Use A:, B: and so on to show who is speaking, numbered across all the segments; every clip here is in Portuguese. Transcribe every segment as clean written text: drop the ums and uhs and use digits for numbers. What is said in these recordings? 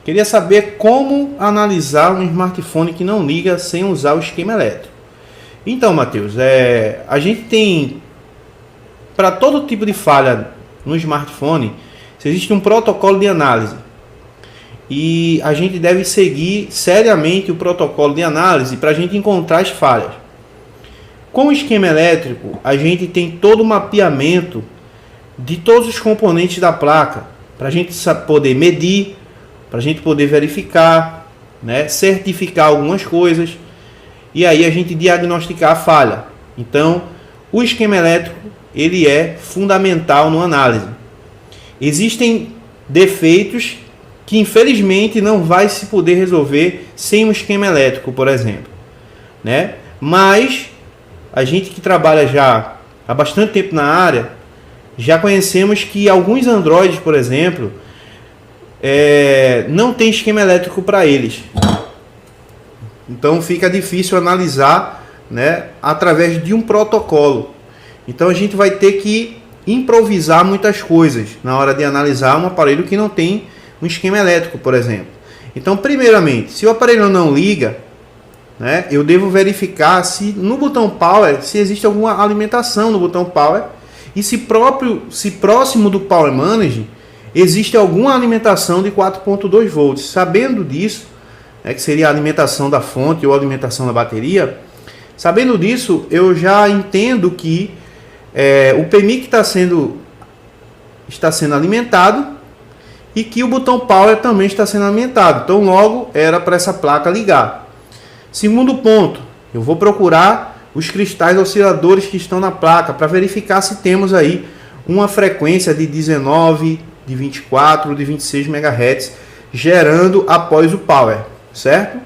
A: Queria saber como analisar um smartphone que não liga sem usar o esquema elétrico. Então, Matheus, a gente tem, para todo tipo de falha no smartphone, existe um protocolo de análise. E a gente deve seguir seriamente o protocolo de análise para a gente encontrar as falhas. Com o esquema elétrico, a gente tem todo o mapeamento de todos os componentes da placa, para a gente poder medir, para a gente poder verificar, né, certificar algumas coisas, e aí a gente diagnosticar a falha. Então, o esquema elétrico ele é fundamental no análise. Existem defeitos que infelizmente não vai se poder resolver sem um esquema elétrico, por exemplo, né? Mas a gente que trabalha já há bastante tempo na área, já conhecemos que alguns Androids, por exemplo, não tem esquema elétrico para eles. Então fica difícil analisar, né, através de um protocolo. Então a gente vai ter que improvisar muitas coisas na hora de analisar um aparelho que não tem um esquema elétrico, por exemplo. Então, primeiramente, se o aparelho não liga, né, eu devo verificar se no botão Power, se existe alguma alimentação no botão Power e se próximo do Power Manage existe alguma alimentação de 4.2 volts. Sabendo disso, que seria a alimentação da fonte ou a alimentação da bateria, sabendo disso, eu já entendo que o PMIC está sendo alimentado e que o botão Power também está sendo alimentado. Então, logo, era para essa placa ligar. Segundo ponto, eu vou procurar os cristais osciladores que estão na placa para verificar se temos aí uma frequência de 19, de 24, de 26 MHz gerando após o Power, certo?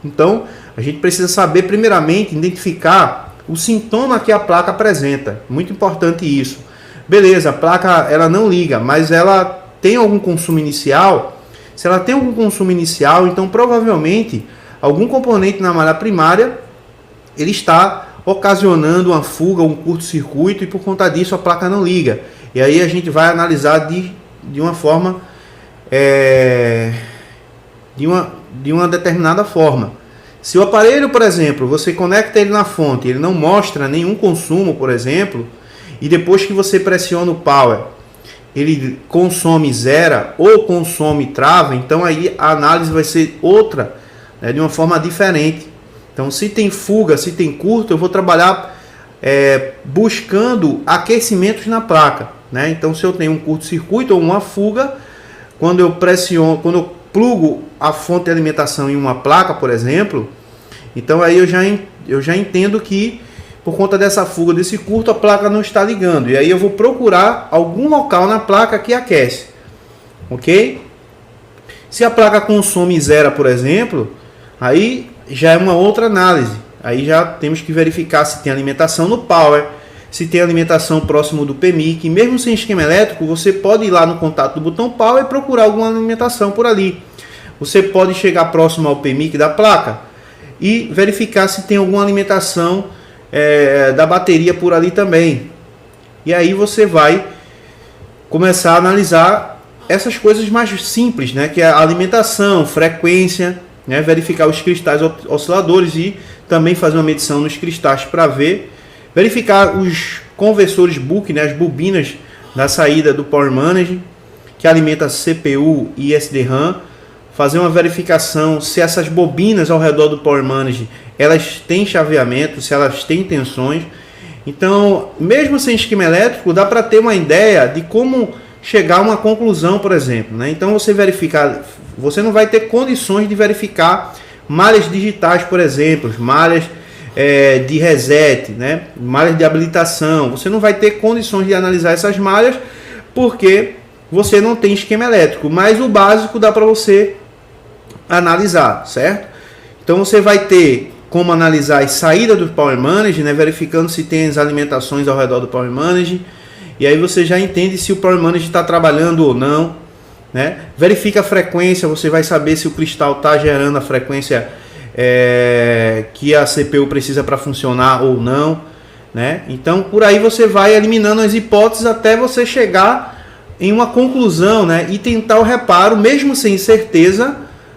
A: Então, a gente precisa saber, primeiramente, identificar o sintoma que a placa apresenta. Muito importante isso. Beleza, a placa ela não liga, mas ela tem algum consumo inicial. Se ela tem algum consumo inicial, então provavelmente algum componente na malha primária ele está ocasionando uma fuga, um curto-circuito, e por conta disso a placa não liga. E aí a gente vai analisar de uma forma, de uma determinada forma. Se o aparelho, por exemplo, você conecta ele na fonte, ele não mostra nenhum consumo, por exemplo, e depois que você pressiona o Power, ele consome zero ou consome trava, então aí a análise vai ser outra, né, de uma forma diferente. Então, se tem fuga, se tem curto, eu vou trabalhar buscando aquecimentos na placa, né? Então, se eu tenho um curto-circuito ou uma fuga, quando eu plugo a fonte de alimentação em uma placa, por exemplo, então aí eu já entendo que por conta dessa fuga, desse curto, a placa não está ligando. E aí eu vou procurar algum local na placa que aquece. Ok? Se a placa consome zero, por exemplo, aí já é uma outra análise. Aí já temos que verificar se tem alimentação no Power, se tem alimentação próximo do PMIC. Mesmo sem esquema elétrico, você pode ir lá no contato do botão Power e procurar alguma alimentação por ali. Você pode chegar próximo ao PMIC da placa e verificar se tem alguma alimentação da bateria por ali também. E aí você vai começar a analisar essas coisas mais simples, né, que é a alimentação, frequência, né, verificar os cristais osciladores e também fazer uma medição nos cristais para verificar os conversores BUC, né, as bobinas da saída do Power Manage que alimenta CPU e SD-RAM, fazer uma verificação se essas bobinas ao redor do Power Manage elas têm chaveamento, se elas têm tensões. Então, mesmo sem esquema elétrico, dá para ter uma ideia de como chegar a uma conclusão, por exemplo, né? Então, você não vai ter condições de verificar malhas digitais, por exemplo, malhas de reset, né? Malhas de habilitação. Você não vai ter condições de analisar essas malhas porque você não tem esquema elétrico, mas o básico dá para você analisar, certo? Então, você vai ter como analisar a saída do Power Manage, né, verificando se tem as alimentações ao redor do Power Manage, e aí você já entende se o Power Manage está trabalhando ou não, né? Verifica a frequência, você vai saber se o cristal está gerando a frequência que a CPU precisa para funcionar ou não, né? Então por aí você vai eliminando as hipóteses até você chegar em uma conclusão, né, e tentar o reparo, mesmo sem certeza,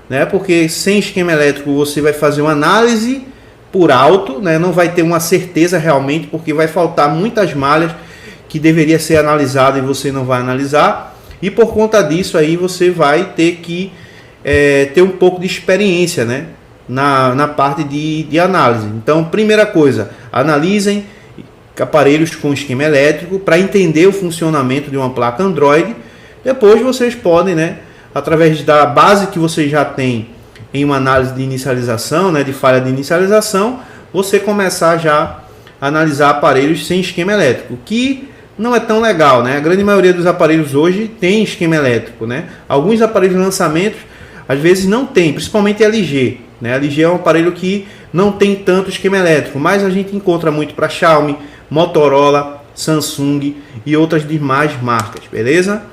A: né, porque sem esquema elétrico você vai fazer uma análise por alto, né, não vai ter uma certeza realmente, porque vai faltar muitas malhas que deveria ser analisada e você não vai analisar, e por conta disso aí você vai ter que ter um pouco de experiência, né, na parte de análise. Então, primeira coisa, analisem aparelhos com esquema elétrico para entender o funcionamento de uma placa Android. Depois vocês podem, né, através da base que você já tem em uma análise de inicialização, né, de falha de inicialização, você começar já a analisar aparelhos sem esquema elétrico, que não é tão legal, né? A grande maioria dos aparelhos hoje tem esquema elétrico, né? Alguns aparelhos de lançamento às vezes não tem, principalmente LG, né? A LG é um aparelho que não tem tanto esquema elétrico, mas a gente encontra muito para Xiaomi, Motorola, Samsung e outras demais marcas, beleza?